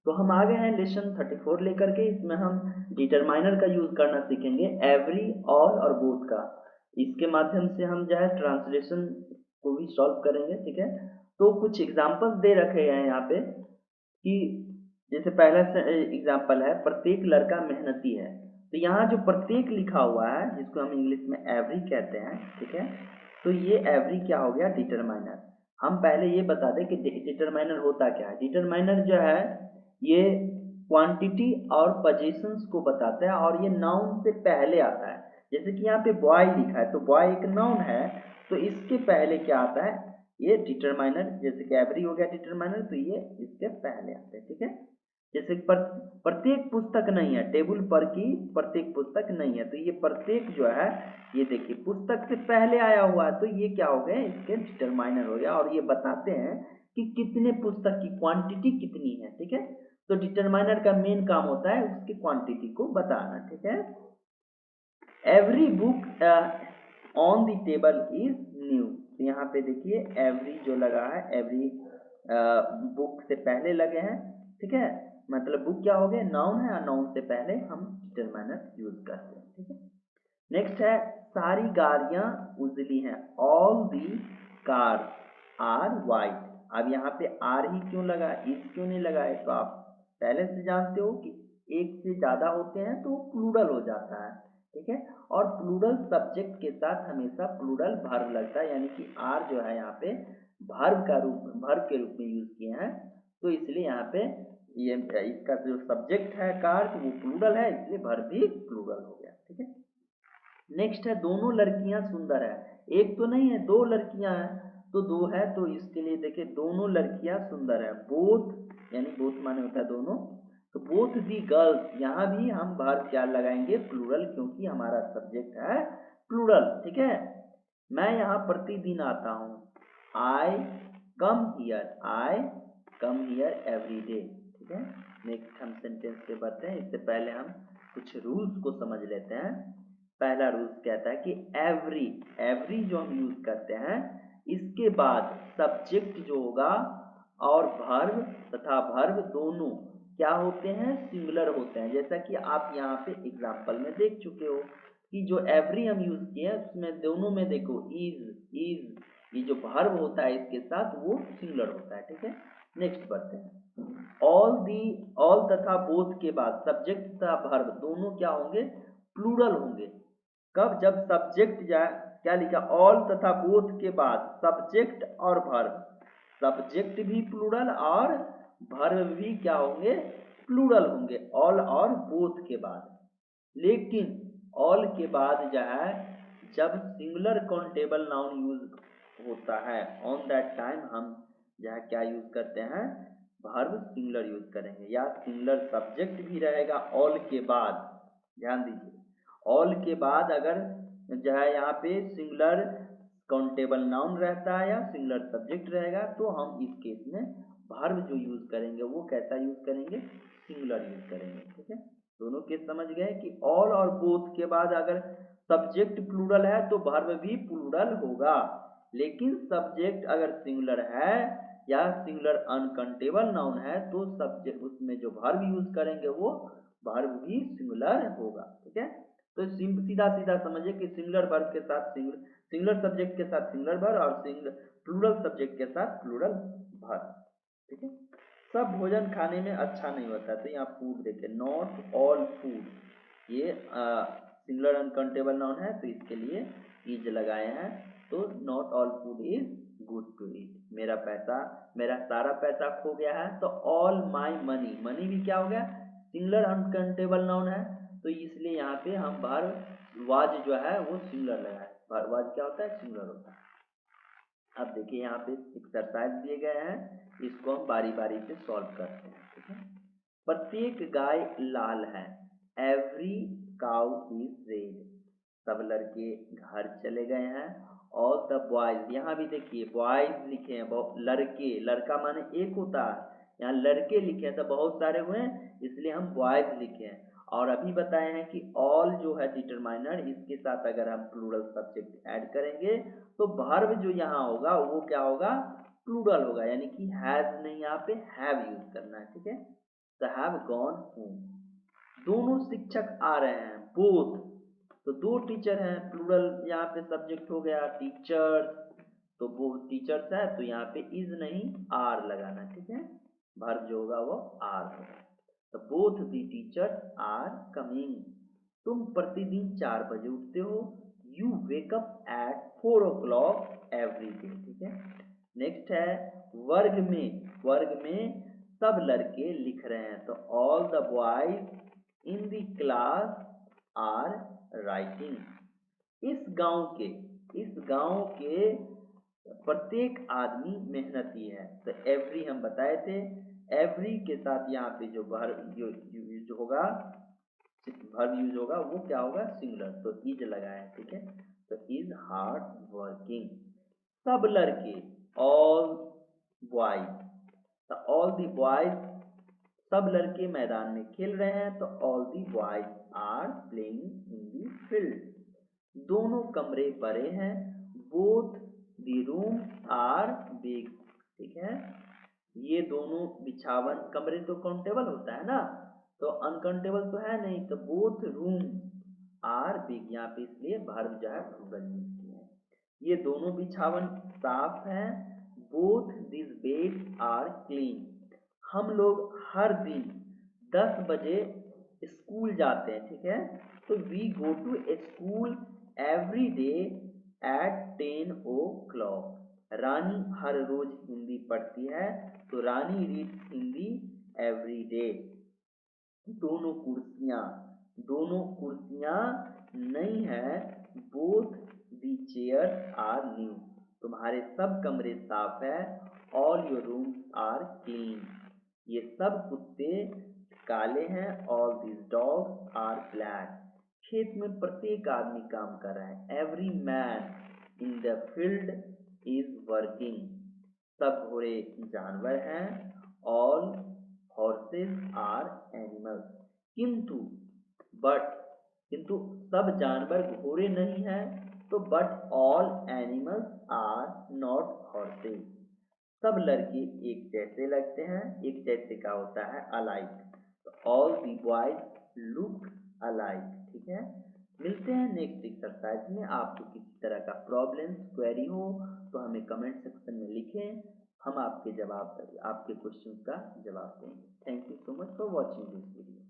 तो हम आ गए हैं लेसन 34 लेकर के। इसमें हम डिटरमाइनर का यूज करना सीखेंगे, एवरी, ऑल और बोथ का। इसके माध्यम से हम जो है ट्रांसलेशन को भी सॉल्व करेंगे, ठीक है। तो कुछ एग्जांपल्स दे रखे हैं यहाँ पे कि जैसे पहला एग्जांपल है, प्रत्येक लड़का मेहनती है। तो यहाँ जो प्रत्येक लिखा हुआ है, जिसको हम इंग्लिश में एवरी कहते हैं, ठीक है। तो ये एवरी क्या हो गया, डिटरमाइनर। हम पहले ये बता दें कि डिटरमाइनर होता क्या है। डिटरमाइनर जो है ये क्वांटिटी और पोजीशंस को बताता है, और ये नाउन से पहले आता है। जैसे कि यहाँ पे बॉय लिखा है, तो बॉय एक नाउन है, तो इसके पहले क्या आता है, ये डिटरमाइनर। जैसे कि एवरी हो गया डिटरमाइनर, तो ये इसके पहले आता है, ठीक है। जैसे प्रत्येक पुस्तक नहीं है, टेबल पर की प्रत्येक पुस्तक नहीं है, तो ये प्रत्येक जो है, ये देखिए पुस्तक से पहले आया हुआ है, तो ये क्या हो गए, इसके डिटरमाइनर हो गया। और ये बताते हैं कि कितने पुस्तक की क्वांटिटी कितनी है, ठीक है। तो डिटरमाइनर का मेन काम होता है उसकी क्वांटिटी को बताना, ठीक है। Every book on the table is new. तो यहाँ पे देखिए एवरी जो लगा है, एवरी बुक से पहले लगे हैं, ठीक है। मतलब बुक क्या हो गया, नाउन है, और नाउन से पहले हम डिटरमाइनर यूज करते हैं, ठीक है। नेक्स्ट है, सारी गाड़ियां उजली हैं, all the car are white. अब यहाँ पे आर ही क्यों लगा, इज क्यों नहीं लगा है, तो आप पहले से जानते हो कि एक से ज्यादा होते हैं तो प्लूरल हो जाता है, ठीक है। और प्लूरल सब्जेक्ट के साथ हमेशा प्लूरल वर्ब लगता है, यानी कि आर जो है यहाँ पे वर्ब के रूप में यूज किए हैं, तो इसलिए यहाँ पे ये इसका जो सब्जेक्ट है कार, तो वो प्लूरल है, इसलिए वर्ब भी प्लूरल हो गया, ठीक है। नेक्स्ट है, दोनों लड़कियां सुंदर है। एक तो नहीं है, दो लड़कियां हैं, तो दो है, तो इसके लिए देखिए दोनों लड़कियां सुंदर है, बोथ, यानी बोथ माने होता है दोनों। तो बोथ दी गर्ल्स, यहाँ भी हम वर्ब क्या लगाएंगे, प्लूरल, क्योंकि हमारा सब्जेक्ट है प्लूरल, ठीक है। मैं यहाँ प्रतिदिन आता हूँ, I come here, I come here every day, ठीक है। नेक्स्ट हम सेंटेंस पे बढ़ते हैं, इससे पहले हम कुछ रूल्स को समझ लेते हैं। पहला रूल्स कहता है कि एवरी, एवरी जो हम यूज करते हैं, इसके बाद सब्जेक्ट जो होगा और वर्ब तथा वर्ब दोनों क्या होते हैं, सिंगुलर होते हैं। जैसा कि आप यहाँ पे एग्जांपल में देख चुके हो कि जो एवरी हम यूज किए हैं, उसमें दोनों में देखो इज, ये जो वर्ब होता है इसके साथ वो सिंगुलर होता है, ठीक है। नेक्स्ट बढ़ते हैं, ऑल दी, ऑल तथा बोथ के बाद सब्जेक्ट तथा वर्ब दोनों क्या होंगे, प्लूरल होंगे। कब, जब सब्जेक्ट जाए, क्या लिखा, ऑल तथा बोथ के बाद सब्जेक्ट और वर्ब, सब्जेक्ट भी प्लूरल और वर्ब भी क्या होंगे, प्लूरल होंगे, ऑल और बोथ के बाद। लेकिन ऑल के बाद जो है, जब सिंगुलर काउंटेबल नाउन यूज होता है, ऑन दैट टाइम हम जो है क्या यूज करते हैं, वर्ब सिंगुलर यूज करेंगे, या सिंगुलर सब्जेक्ट भी रहेगा ऑल के बाद। ध्यान दीजिए, ऑल के बाद अगर जो है यहाँ पे सिंगुलर काउंटेबल नाउन रहता है या सिंगुलर सब्जेक्ट रहेगा, तो हम इस केस में वर्ब जो यूज करेंगे वो कैसा यूज करेंगे, सिंगुलर यूज करेंगे, ठीक है। दोनों केस समझ गए कि ऑल और बोथ के बाद अगर सब्जेक्ट प्लूरल है तो वर्ब भी प्लूरल होगा, लेकिन सब्जेक्ट अगर सिंगुलर है या सिंगुलर अनकाउंटेबल नाउन है, तो सब्जेक्ट उसमें जो वर्ब यूज करेंगे वो वर्ब भी सिंगुलर होगा, ठीक है। तो सीधा सीधा समझिए कि सिंगुलर वर्ब के साथ सिंगुलर सब्जेक्ट के साथ सिंगुलर वर्ब, और सिंगुलर प्लूरल सब्जेक्ट के साथ प्लूरल वर्ब, ठीक है। सब भोजन खाने में अच्छा नहीं होता, तो यहाँ फूड देखिए, नॉट ऑल फूड, ये सिंगुलर अनकाउंटेबल नाउन है, तो इसके लिए इज लगाए हैं। तो not all food is good to eat, मेरा पैसा, मेरा सारा पैसा खो गया है, तो ऑल माई मनी, मनी भी क्या हो गया, सिंगुलर अनकाउंटेबल नाउन है, तो इसलिए यहाँ पे हम वर्ब वाज जो है वो सिंगुलर लगाए। वर्ब वाज क्या होता है, सिंगुलर होता है। अब देखिए यहाँ पे एक्सरसाइज दिए गए हैं, इसको हम बारी बारी से सॉल्व करते हैं, ठीक है। प्रत्येक गाय लाल है, एवरी काउ इज रेड। सब लड़के घर चले गए हैं, ऑल द बॉयज, यहाँ भी देखिए बॉयज लिखे हैं, लड़के, लड़का माने एक होता है, यहाँ लड़के लिखे हैं तो बहुत सारे हुए हैं, इसलिए हम बॉयज लिखे हैं। और अभी बताए हैं कि ऑल जो है डिटरमाइनर, इसके साथ अगर हम प्लूरल सब्जेक्ट ऐड करेंगे तो वर्ब जो यहाँ होगा वो क्या होगा, प्लूरल होगा, यानी कि हैज नहीं, यहाँ पे हैव यूज करना है, ठीक है। Have gone home. दोनों शिक्षक आ रहे हैं, बोथ। तो दो टीचर हैं, प्लूरल यहाँ पे सब्जेक्ट हो गया टीचर्स, तो वो टीचर्स है तो यहाँ पे इज नहीं आर लगाना, ठीक है। वर्ब जो होगा वो आर होगा। तो both the teachers are coming. तुम प्रतिदिन 4 बजे उठते हो। You wake up at 4 o'clock every day, ठीक है। नेक्स्ट है वर्ग में। वर्ग में सब लड़के लिख रहे हैं, तो all the boys in the class are writing. इस गांव के प्रत्येक आदमी मेहनती है, तो एवरी हम बताए थे। एवरी के साथ यहाँ पे जो वर्ब यूज होगा, वर्ब यूज होगा वो क्या होगा, सिंगुलर, तो इज लगाए, ठीक है। तो इज हार्ड वर्किंग। सब लड़के, ऑल बॉयज, तो ऑल दी बॉयज, सब लड़के मैदान में खेल रहे हैं, तो all the boys are playing in the field. दोनों कमरे बड़े हैं, both the room are big, ठीक है। ये दोनों बिछावन, कमरे तो काउंटेबल होता है ना, तो अनकाउंटेबल तो है नहीं, तो बोथ रूम आर बिग, यहाँ पे इसलिए वर्ब जो है प्लूरल यूज किया है। ये दोनों बिछावन साफ है, both this bed are clean. हम लोग हर दिन 10 बजे स्कूल जाते हैं, ठीक है। तो we go to school every day at 10 o'clock। Rani हर रोज हिंदी पढ़ती है, तो Rani reads Hindi every day. दोनों कुर्सियां नई है, both the chairs are new. तुम्हारे सब कमरे साफ है, all your rooms are clean. ये सब कुत्ते काले हैं, all this dogs are black. खेत में प्रत्येक आदमी काम कर रहा है, every man in the field is working. सब घोड़े जानवर हैं, ऑल हॉर्सेस आर एनिमल्स। किंतु किंतु सब जानवर घोड़े नहीं हैं, तो but all animals are not horses. सब लड़के एक जैसे लगते हैं, एक जैसे का होता है अलाइक, तो all the boys look alike, ठीक है। मिलते हैं नेक्स्ट एक्सरसाइज में। आपको किसी तरह का प्रॉब्लम क्वेरी हो तो हमें कमेंट सेक्शन में लिखें, हम आपके क्वेश्चन का जवाब देंगे। Thank you so much for watching this video.